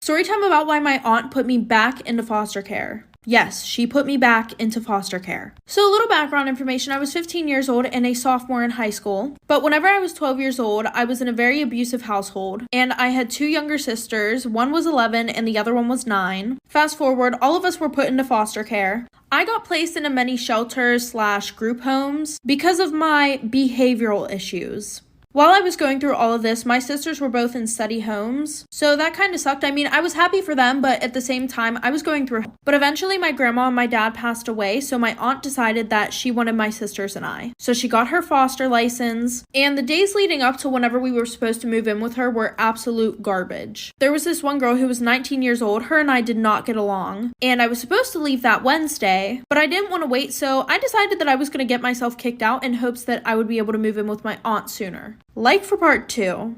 Story time about why my aunt put me back into foster care. Yes, she put me back into foster care. So a little background information, I was 15 years old and a sophomore in high school. But whenever I was 12 years old, I was in a very abusive household. And I had two younger sisters. One was 11 and the other one was 9. Fast forward, all of us were put into foster care. I got placed into many shelters/group homes because of my behavioral issues. While I was going through all of this, my sisters were both in study homes, so that kind of sucked. I mean, I was happy for them, but at the same time, I was going through. But eventually, my grandma and my dad passed away, so my aunt decided that she wanted my sisters and I. So she got her foster license, and the days leading up to whenever we were supposed to move in with her were absolute garbage. There was this one girl who was 19 years old. Her and I did not get along, and I was supposed to leave that Wednesday, but I didn't want to wait, so I decided that I was going to get myself kicked out in hopes that I would be able to move in with my aunt sooner. Like for part 2.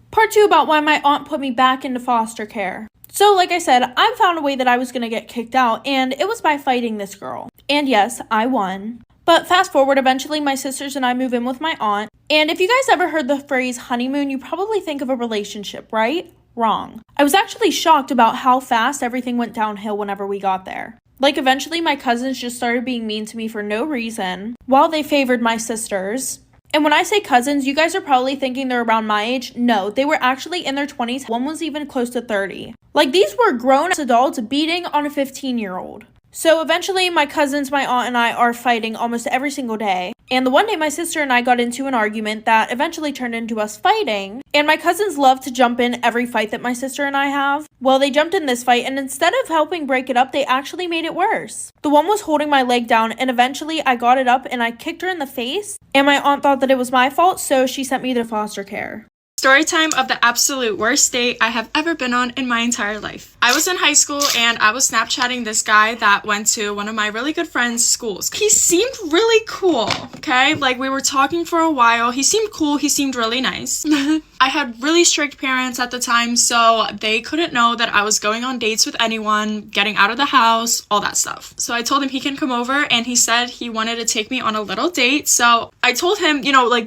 Part 2 about why my aunt put me back into foster care. So like I said, I found a way that I was going to get kicked out, and it was by fighting this girl. And yes, I won. But fast forward, eventually my sisters and I move in with my aunt. And if you guys ever heard the phrase honeymoon, you probably think of a relationship, right? Wrong. I was actually shocked about how fast everything went downhill whenever we got there. Like eventually my cousins just started being mean to me for no reason, while they favored my sisters. And when I say cousins, you guys are probably thinking they're around my age. No, they were actually in their 20s. One was even close to 30. Like, these were grown adults beating on a 15-year-old. So eventually, my cousins, my aunt, and I are fighting almost every single day. And the one day, my sister and I got into an argument that eventually turned into us fighting. And my cousins love to jump in every fight that my sister and I have. Well, they jumped in this fight, and instead of helping break it up, they actually made it worse. The one was holding my leg down, and eventually I got it up and I kicked her in the face. And my aunt thought that it was my fault, so she sent me to foster care. Story time of the absolute worst date I have ever been on in my entire life. I was in high school and I was Snapchatting this guy that went to one of my really good friends' schools. He seemed really cool, okay? Like, we were talking for a while. He seemed cool. He seemed really nice. I had really strict parents at the time, so they couldn't know that I was going on dates with anyone, getting out of the house, all that stuff. So I told him he can come over, and he said he wanted to take me on a little date. So I told him,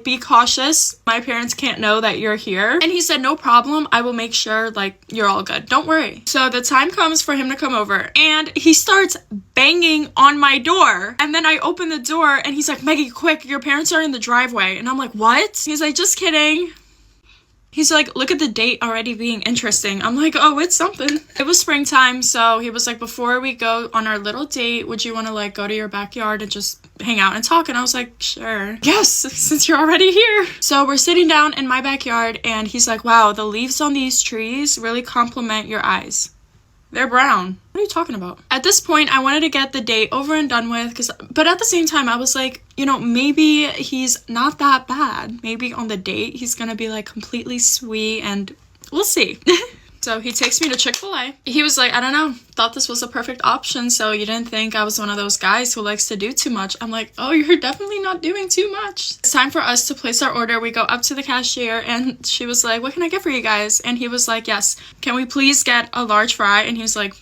be cautious. My parents can't know that you're here. And he said, no problem. I will make sure, you're all good. Don't worry. So the time comes for him to come over, and he starts banging on my door. And then I open the door, and he's like, Maggie, quick, your parents are in the driveway. And I'm like, what? He's like, just kidding. He's like, look at the date already being interesting. I'm like, oh, it's something. It was springtime, so he was like, before we go on our little date, would you want to go to your backyard and just hang out and talk? And I was like, sure. Yes, since you're already here. So we're sitting down in my backyard, and he's like, wow, the leaves on these trees really complement your eyes. They're brown. What are you talking about? At this point, I wanted to get the date over and done with, but at the same time, I was like, maybe he's not that bad. Maybe on the date, he's gonna be completely sweet, and we'll see. So he takes me to Chick-fil-A. He was like, I don't know, thought this was a perfect option, so you didn't think I was one of those guys who likes to do too much. I'm like, oh, you're definitely not doing too much. It's time for us to place our order. We go up to the cashier, and she was like, what can I get for you guys? And he was like, yes, can we please get a large fry? And he was like,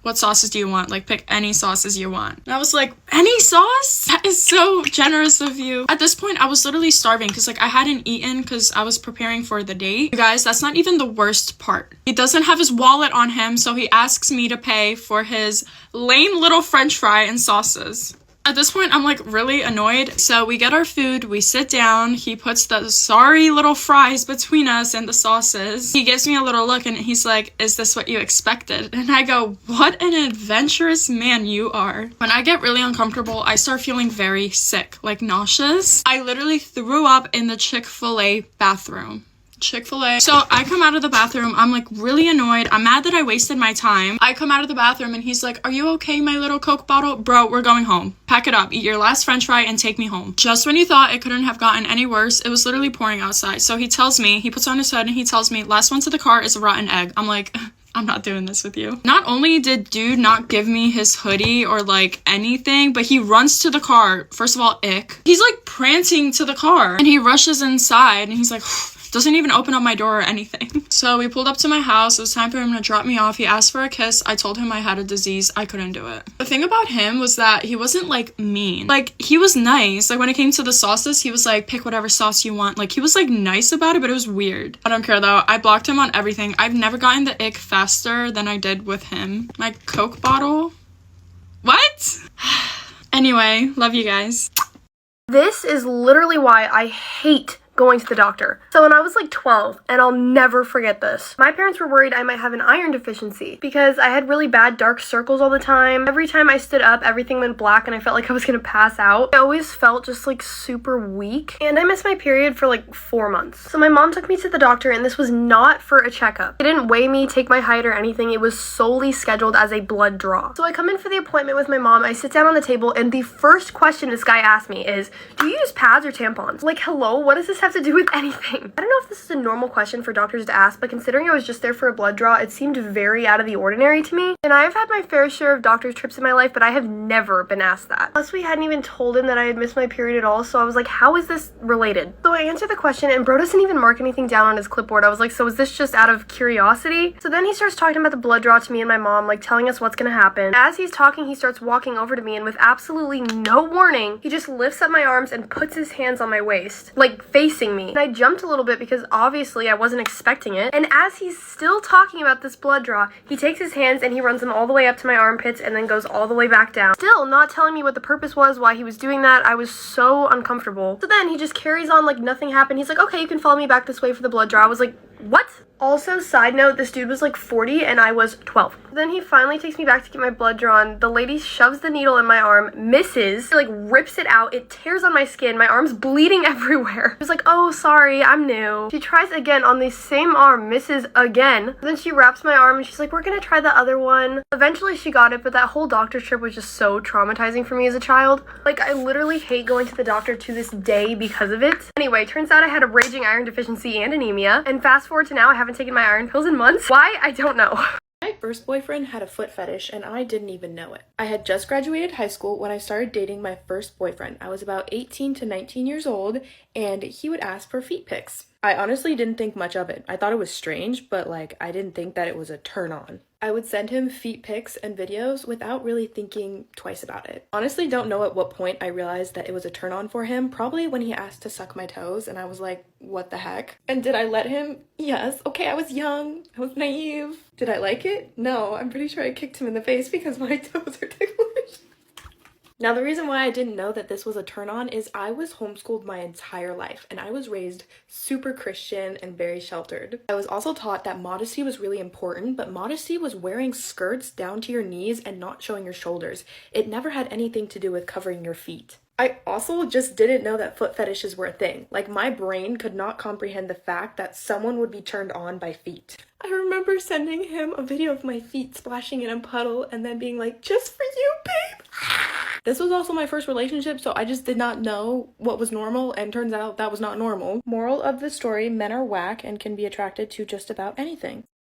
what sauces do you want? Pick any sauces you want. And I was like, any sauce? That is so generous of you. At this point, I was literally starving because I hadn't eaten because I was preparing for the date. You guys, that's not even the worst part. He doesn't have his wallet on him, so he asks me to pay for his lame little French fry and sauces. At this point, I'm really annoyed. So we get our food, we sit down, he puts the sorry little fries between us and the sauces. He gives me a little look and he's like, is this what you expected? And I go, what an adventurous man you are. When I get really uncomfortable, I start feeling very sick, nauseous. I literally threw up in the Chick-fil-A bathroom. Chick-fil-A. So I come out of the bathroom. I'm really annoyed. I'm mad that I wasted my time. I come out of the bathroom and he's like, are you okay, my little Coke bottle? Bro, we're going home. Pack it up. Eat your last French fry and take me home. Just when you thought it couldn't have gotten any worse, it was literally pouring outside. So he tells me, he puts on his hood and he tells me, last one to the car is a rotten egg. I'm like, I'm not doing this with you. Not only did dude not give me his hoodie or anything, but he runs to the car. First of all, ick. He's prancing to the car and he rushes inside and he's like, Doesn't even open up my door or anything. So we pulled up to my house. It was time for him to drop me off. He asked for a kiss. I told him I had a disease. I couldn't do it. The thing about him was that he wasn't like mean. Like he was nice. Like when it came to the sauces, he was like, pick whatever sauce you want. Like he was like nice about it, but it was weird. I don't care though. I blocked him on everything. I've never gotten the ick faster than I did with him. My Coke bottle? What? Anyway, love you guys. This is literally why I hate going to the doctor. So when I was like 12, and I'll never forget this, my parents were worried I might have an iron deficiency because I had really bad dark circles all the time. Every time I stood up, everything went black and I felt like I was gonna pass out. I always felt just like super weak, and I missed my period for like 4 months. So my mom took me to the doctor, and this was not for a checkup. They didn't weigh me, take my height or anything. It was solely scheduled as a blood draw. So I come in for the appointment with my mom. I sit down on the table, and the first question this guy asked me is, do you use pads or tampons? Like, hello, what does this have to do with anything? I don't know if this is a normal question for doctors to ask, but considering I was just there for a blood draw, it seemed very out of the ordinary to me. And I've had my fair share of doctor's trips in my life, but I have never been asked that. Plus, we hadn't even told him that I had missed my period at all, so I was like, how is this related? So I answered the question, and bro doesn't even mark anything down on his clipboard. I was like, so is this just out of curiosity? So then he starts talking about the blood draw to me and my mom, like telling us what's gonna happen. As he's talking, he starts walking over to me, and with absolutely no warning, he just lifts up my arms and puts his hands on my waist, like facing me. And I jumped a little bit because obviously I wasn't expecting it. And as he's still talking about this blood draw, he takes his hands and he runs them all the way up to my armpits and then goes all the way back down. Still not telling me what the purpose was, why he was doing that. I was so uncomfortable. So then he just carries on like nothing happened. He's like, okay, you can follow me back this way for the blood draw. I was like, what? Also, side note, this dude was like 40 and I was 12. Then he finally takes me back to get my blood drawn. The lady shoves the needle in my arm, misses, like rips it out. It tears on my skin. My arm's bleeding everywhere. She was like, oh, sorry, I'm new. She tries again on the same arm, misses again. Then she wraps my arm and she's like, we're gonna try the other one. Eventually she got it, but that whole doctor trip was just so traumatizing for me as a child. Like, I literally hate going to the doctor to this day because of it. Anyway, turns out I had a raging iron deficiency and anemia. And fast forward to now, I haven't taken my iron pills in months. Why? I don't know. My first boyfriend had a foot fetish and I didn't even know it. I had just graduated high school when I started dating my first boyfriend. I was about 18 to 19 years old and he would ask for feet pics. I honestly didn't think much of it. I thought it was strange, but like I didn't think that it was a turn on. I would send him feet pics and videos without really thinking twice about it. Honestly, don't know at what point I realized that it was a turn on for him. Probably when he asked to suck my toes and I was like, what the heck? And did I let him? Yes. Okay, I was young. I was naive. Did I like it? No, I'm pretty sure I kicked him in the face because my toes are ticklish. Now, the reason why I didn't know that this was a turn on is I was homeschooled my entire life and I was raised super Christian and very sheltered. I was also taught that modesty was really important, but modesty was wearing skirts down to your knees and not showing your shoulders. It never had anything to do with covering your feet. I also just didn't know that foot fetishes were a thing. Like, my brain could not comprehend the fact that someone would be turned on by feet. I remember sending him a video of my feet splashing in a puddle and then being like, just for you, babe. This was also my first relationship, so I just did not know what was normal, and turns out that was not normal. Moral of the story, men are whack and can be attracted to just about anything.